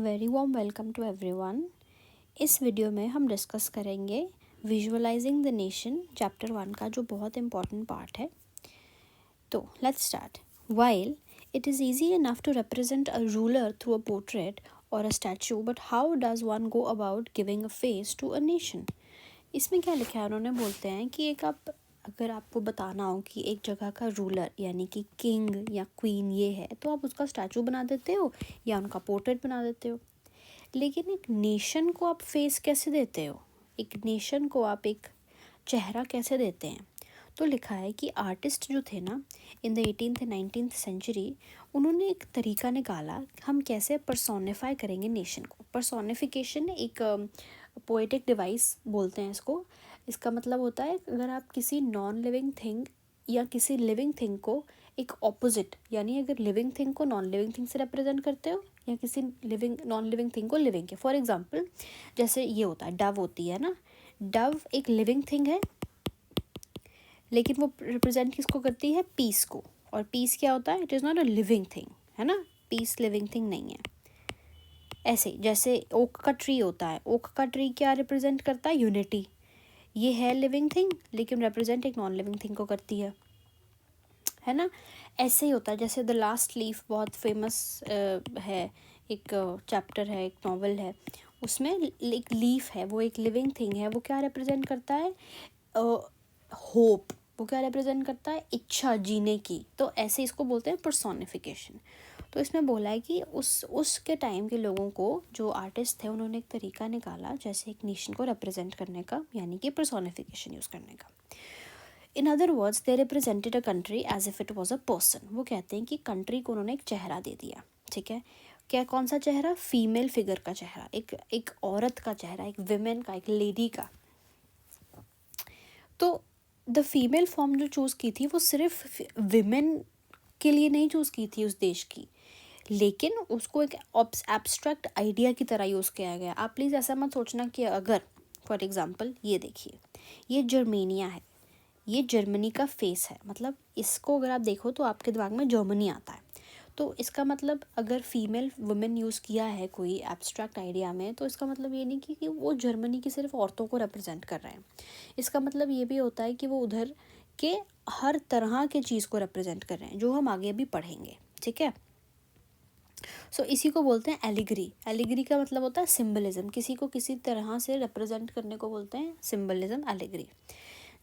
Very warm welcome to everyone. इस video में हम डिस्कस करेंगे विजुअलाइजिंग द नेशन चैप्टर 1 का जो बहुत इम्पॉर्टेंट पार्ट है। तो let's start. While it is easy enough to represent a ruler through a portrait और a statue, but how does one go about giving a face to a nation. इसमें क्या लिखा है, उन्होंने बोलते हैं कि अगर आपको बताना हो कि एक जगह का रूलर यानी कि किंग या क्वीन ये है, तो आप उसका स्टैचू बना देते हो या उनका पोर्ट्रेट बना देते हो। लेकिन एक नेशन को आप फेस कैसे देते हो, एक नेशन को आप एक चेहरा कैसे देते हैं। तो लिखा है कि आर्टिस्ट जो थे ना in the 18th and 19th century, उन्होंने एक तरीका निकाला हम कैसे पर्सोनिफाई करेंगे नेशन को। पर्सोनिफिकेशन एक पोएटिक डिवाइस बोलते हैं इसको। इसका मतलब होता है अगर आप किसी नॉन लिविंग थिंग या किसी लिविंग थिंग को एक ऑपोजिट, यानी अगर लिविंग थिंग को नॉन लिविंग थिंग से रिप्रेजेंट करते हो या किसी लिविंग नॉन लिविंग थिंग को लिविंग के। फॉर एग्जांपल जैसे ये होता है, डव होती है ना, डव एक लिविंग थिंग है लेकिन वो रिप्रेजेंट किसको करती है, पीस को। और पीस क्या होता है, it is not a living thing, है ना, पीस लिविंग थिंग नहीं है। ऐसे जैसे ओक का ट्री होता है, ओक का ट्री क्या रिप्रेजेंट करता है, यूनिटी। ये है लिविंग थिंग लेकिन रिप्रेजेंट एक नॉन लिविंग थिंग को करती है ना। ऐसे ही होता है जैसे द लास्ट लीफ बहुत फेमस है, एक चैप्टर है, एक नॉवल है, उसमें एक लीफ है, वो एक लिविंग थिंग है, वो क्या रिप्रेजेंट करता है, होप। वो क्या रिप्रेजेंट करता है, इच्छा जीने की। तो ऐसे इसको बोलते हैं पर्सोनिफिकेशन। तो इसमें बोला है कि उसके टाइम के लोगों को, जो आर्टिस्ट थे, उन्होंने एक तरीका निकाला जैसे एक नेशन को रिप्रेजेंट करने का, यानी कि पर्सोनिफिकेशन यूज़ करने का। In other words they represented a country as if it was a person. वो कहते हैं कि कंट्री को उन्होंने एक चेहरा दे दिया, ठीक है। क्या, कौन सा चेहरा, फीमेल फिगर का चेहरा, एक औरत का चेहरा, एक विमेन का, एक लेडी का। तो द फीमेल फॉर्म जो चूज़ की थी वो सिर्फ विमेन के लिए नहीं चूज़ की थी उस देश की, लेकिन उसको एक एब्स्ट्रैक्ट आइडिया की तरह यूज़ किया गया। आप प्लीज़ ऐसा मत सोचना कि अगर फॉर एग्जांपल ये देखिए, ये जर्मेनिया है, ये जर्मनी का फेस है, मतलब इसको अगर आप देखो तो आपके दिमाग में जर्मनी आता है। तो इसका मतलब अगर फीमेल वुमेन यूज़ किया है कोई एब्स्ट्रैक्ट आइडिया में, तो इसका मतलब ये नहीं कि वो जर्मनी की सिर्फ औरतों को रिप्रेजेंट कर रहे हैं। इसका मतलब ये भी होता है कि वो उधर के हर तरह के चीज़ को रिप्रेजेंट कर रहे हैं, जो हम आगे भी पढ़ेंगे, ठीक है। सो इसी को बोलते हैं एलिगरी। एलिगरी का मतलब होता है सिंबलिज्म, किसी को किसी तरह से रिप्रेजेंट करने को बोलते हैं सिंबलिज्म, एलिगरी।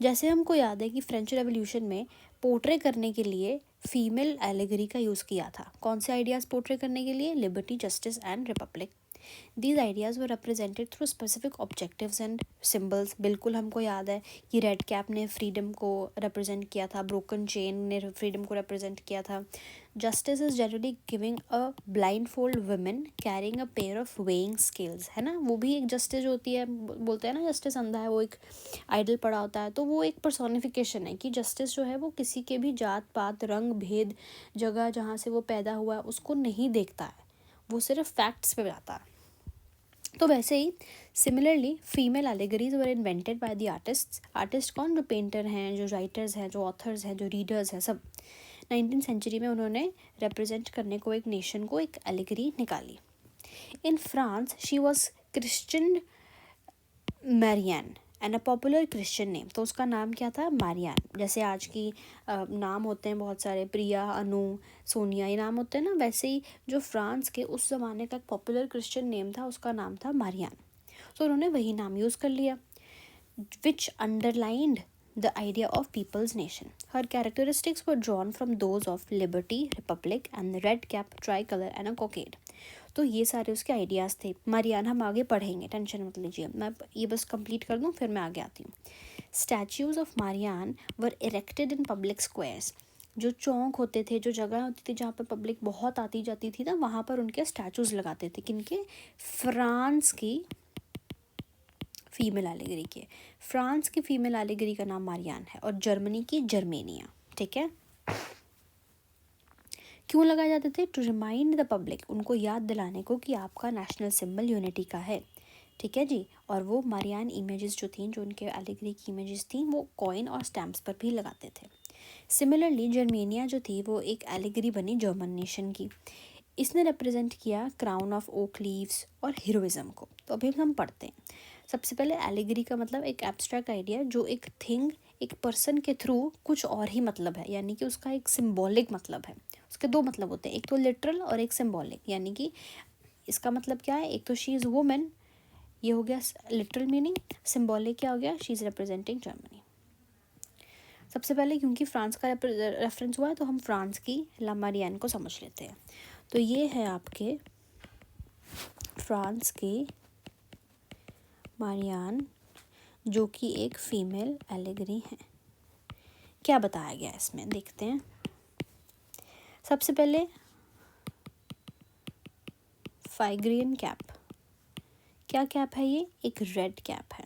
जैसे हमको याद है कि फ्रेंच रेवोल्यूशन में पोर्ट्रे करने के लिए फीमेल एलिगरी का यूज़ किया था। कौन से आइडियाज़ पोर्ट्रे करने के लिए, liberty, justice and Republic. These ideas were represented through specific objectives and symbols. बिल्कुल हमको याद है कि रेड कैप ने फ्रीडम को रिप्रेजेंट किया था, ब्रोकन चेन ने फ्रीडम को रिप्रेजेंट किया था। Justice is generally giving a blind fold women carrying a pair of weighing scales, है ना। वो भी एक जस्टिस होती है, बोलते हैं ना जस्टिस अंधा है, वो एक आइडल पड़ा होता है। तो वो एक पर्सोनिफिकेशन है कि जस्टिस जो है वो किसी के भी जात पात, रंग भेद, जगह जहाँ से वो पैदा हुआ है उसको नहीं देखता है, वो सिर्फ फैक्ट्स पे जाता है। तो वैसे ही similarly female allegories were invented by the artist. Artist कौन, जो पेंटर हैं, जो राइटर्स हैं, जो ऑथर्स हैं, जो रीडर्स हैं, सब 19th सेंचुरी में उन्होंने रिप्रेजेंट करने को एक नेशन को एक एलिगरी निकाली। In France she was Christian Marianne and a popular Christian name. तो उसका नाम क्या था, मारियान। जैसे आज की नाम होते हैं बहुत सारे, प्रिया, अनु, सोनिया, ये नाम होते हैं ना, वैसे ही जो फ्रांस के उस ज़माने का एक पॉपुलर क्रिश्चियन नेम था, उसका नाम था मारियान। तो उन्होंने वही नाम यूज़ कर लिया, which underlined the idea of people's nation. Her characteristics were drawn from those of liberty, republic, and the red cap, tricolor, and a cockade. तो ये सारे उसके आइडियाज़ थे। मारियान हम आगे पढ़ेंगे, टेंशन मत लीजिए, मैं ये बस कंप्लीट कर दूँ फिर मैं आगे आती हूँ। Statues of Marianne were erected in public squares. जो चौक होते थे, जो जगह होती थी जहाँ पर पब्लिक बहुत आती जाती थी ना, वहाँ पर उनके स्टैचूज़ लगाते थे। किनके, फ्रांस की फीमेल एलिगरी के। फ्रांस की फीमेल एलिगरी का नाम मारियान है और जर्मनी की जर्मेनिया, ठीक है। क्यों लगाए जाते थे, टू रिमाइंड द पब्लिक, उनको याद दिलाने को कि आपका नेशनल सिंबल यूनिटी का है, ठीक है जी। और वो मारियान इमेजेस जो थी, जो उनके एलिगरी की इमेजेस थी, वो कॉइन और स्टैम्प्स पर भी लगाते थे। सिमिलरली जर्मेनिया जो थी वो एक एलिगरी बनी जर्मन नेशन की। इसने रिप्रेजेंट किया क्राउन ऑफ ओक लीव्स और हीरोइज्म को। तो अभी हम पढ़ते हैं। सबसे पहले एलिगरी का मतलब एक एब्स्ट्रैक्ट आइडिया जो एक थिंग एक पर्सन के थ्रू कुछ और ही मतलब है, यानी कि उसका एक सिंबॉलिक मतलब है। उसके दो मतलब होते हैं, एक तो लिटरल और एक सिंबॉलिक। यानी कि इसका मतलब क्या है, एक तो शी इज़ वुमेन, ये हो गया लिटरल मीनिंग। सिंबॉलिक क्या हो गया, शी इज़ रिप्रेजेंटिंग जर्मनी। सबसे पहले क्योंकि फ्रांस का रेफरेंस हुआ है तो हम फ्रांस की ला मारियान को समझ लेते हैं। तो ये है आपके फ्रांस के मारियान, जो कि एक फीमेल एलेगरी है। क्या बताया गया इसमें देखते हैं। सबसे पहले फाइग्रियन कैप, क्या कैप है ये, एक रेड कैप है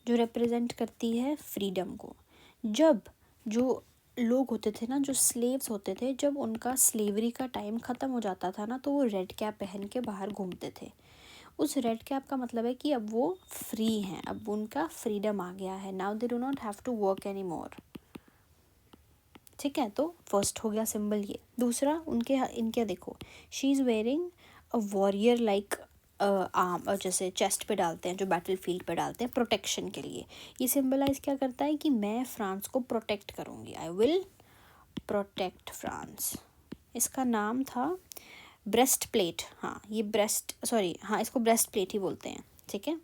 जो रिप्रेजेंट करती है फ्रीडम को। जब जो लोग होते थे ना, जो स्लेव्स होते थे, जब उनका स्लेवरी का टाइम ख़त्म हो जाता था ना, तो वो रेड कैप पहन के बाहर घूमते थे। उस रेड कैप का मतलब है कि अब वो फ्री हैं, अब उनका फ्रीडम आ गया है। Now they do not have to work any more. ठीक है, तो फर्स्ट हो गया सिंबल ये। दूसरा उनके इनके देखो, she is wearing a warrior like arm, और जैसे चेस्ट पे डालते हैं, जो बैटल फील्ड पे डालते हैं प्रोटेक्शन के लिए। ये सिंबलाइज क्या करता है कि मैं फ्रांस को प्रोटेक्ट करूँगी, आई विल प्रोटेक्ट फ्रांस। इसका नाम था ब्रेस्ट प्लेट। हाँ ये ब्रेस्ट, सॉरी हाँ इसको ब्रेस्ट प्लेट ही बोलते हैं। ठीक है,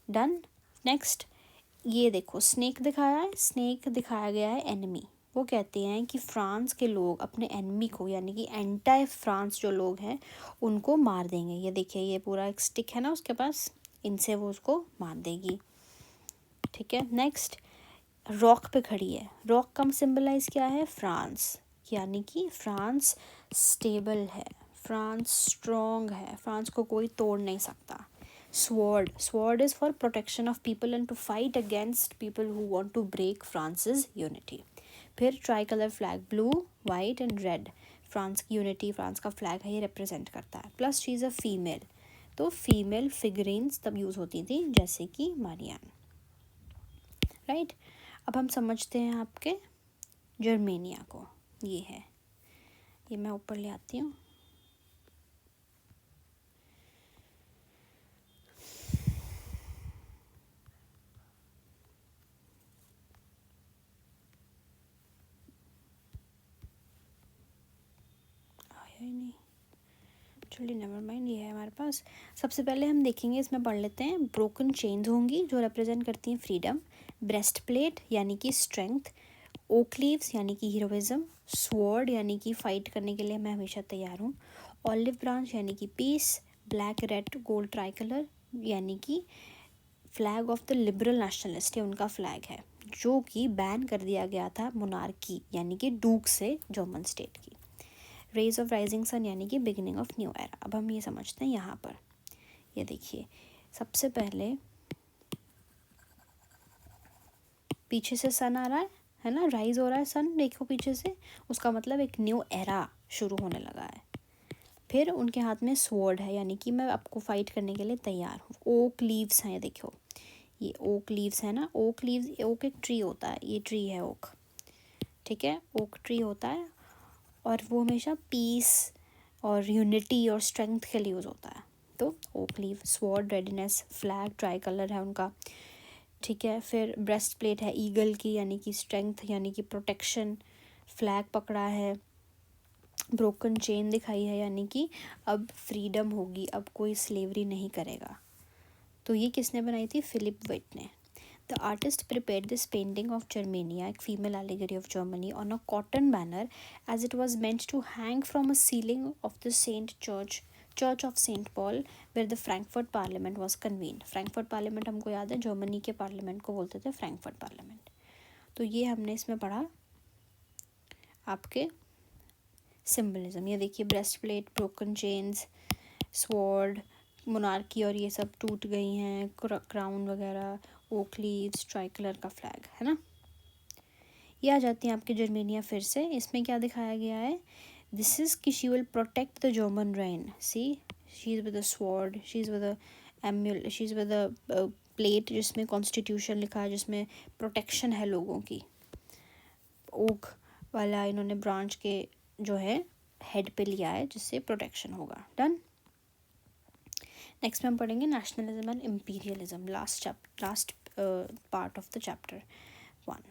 डन। नेक्स्ट ये देखो, स्नेक दिखाया है, स्नेक दिखाया गया है एनिमी। वो कहते हैं कि फ्रांस के लोग अपने एनिमी को, यानी कि एंटाई फ्रांस जो लोग हैं उनको मार देंगे। ये देखिए, ये पूरा एक स्टिक है ना उसके पास, इनसे वो उसको मार देगी। ठीक है, नेक्स्ट रॉक पे खड़ी है। रॉक का सिंबलाइज क्या है, फ्रांस, यानी कि फ्रांस स्टेबल है, फ्रांस स्ट्रॉन्ग है, फ्रांस को कोई तोड़ नहीं सकता। Sword, sword is for protection of people and to fight against people who want to break France's unity. फिर tricolour flag, blue white and red, France की unity, France का flag है, ये रिप्रेजेंट करता है। Plus she is a female, तो female figurines तब use होती थी जैसे कि मारियान। राइट, अब हम समझते हैं आपके जर्मेनिया को। ये है, ये मैं ऊपर ले आती हूँ। आया ही नहीं, चलिए नेवर माइंड, ये है हमारे पास। सबसे पहले हम देखेंगे, इसमें पढ़ लेते हैं। ब्रोकन चेन्स होंगी जो रिप्रेजेंट करती हैं फ्रीडम, ब्रेस्ट प्लेट यानी कि स्ट्रेंथ, ओक लीव्स यानी कि हीरोइज्म, स्वॉर्ड यानी कि फाइट करने के लिए मैं हमेशा तैयार हूँ, ऑलिव ब्रांच यानी कि peace, black red gold tricolour यानी कि flag of the liberal nationalist, ये उनका फ्लैग है जो कि बैन कर दिया गया था मोनार्की यानी कि डूक से जर्मन स्टेट की। रेज ऑफ राइजिंग सन यानी कि बिगिनिंग ऑफ न्यू एरा। अब हम ये समझते हैं यहाँ पर, ये देखिए सबसे पहले पीछे से सन आ रहा है ना, राइज हो रहा है सन, देखो पीछे से, उसका मतलब एक न्यू एरा शुरू होने लगा है। फिर उनके हाथ में स्वॉर्ड है, यानी कि मैं आपको फाइट करने के लिए तैयार हूँ। ओक लीव्स हैं, ये देखो ये ओक लीव्स है ना, ओक लीव्स, ओक एक ट्री होता है, ये ट्री है ओक। ठीक है, ओक ट्री होता है और वो हमेशा पीस और यूनिटी और स्ट्रेंथ के लिए यूज़ होता है। तो oak leave, sword readiness, flag tricolour है उनका। ठीक है, फिर ब्रेस्ट प्लेट है ईगल की, यानी कि स्ट्रेंथ यानी कि प्रोटेक्शन, फ्लैग पकड़ा है, ब्रोकन चेन दिखाई है यानी कि अब फ्रीडम होगी, अब कोई स्लेवरी नहीं करेगा। तो ये किसने बनाई थी, फिलिप विट ने। The artist prepared this painting of Germania, a female allegory of Germany, on a cotton banner as it was meant to hang from a ceiling of the Church of Saint Paul, where the Frankfurt Parliament was convened. Frankfurt Parliament हमको याद है, Germany के parliament को बोलते थे Frankfurt parliament. तो ये हमने इसमें पढ़ा आपके सिम्बलिज्म। ये देखिए, breast plate, broken chains, sword, monarchy और ये सब टूट गई हैं, क्राउन वगैरह, ओक लीव्स, ट्राई कलर का फ्लैग है ना। ये आ जाती हैं आपके जर्मेनिया। फिर से इसमें क्या दिखाया गया है, दिस इज़ कि she will protect the German Rhine, see she is with a sword, she is with a amulet, she is with a plate जिसमें कॉन्स्टिट्यूशन लिखा है, जिसमें प्रोटेक्शन है लोगों की। ओक वाला इन्होंने ब्रांच के जो है हेड पे लिया है जिससे प्रोटेक्शन होगा। डन। नेक्स्ट में हम पढ़ेंगे nationalism and imperialism, last part of the chapter 1।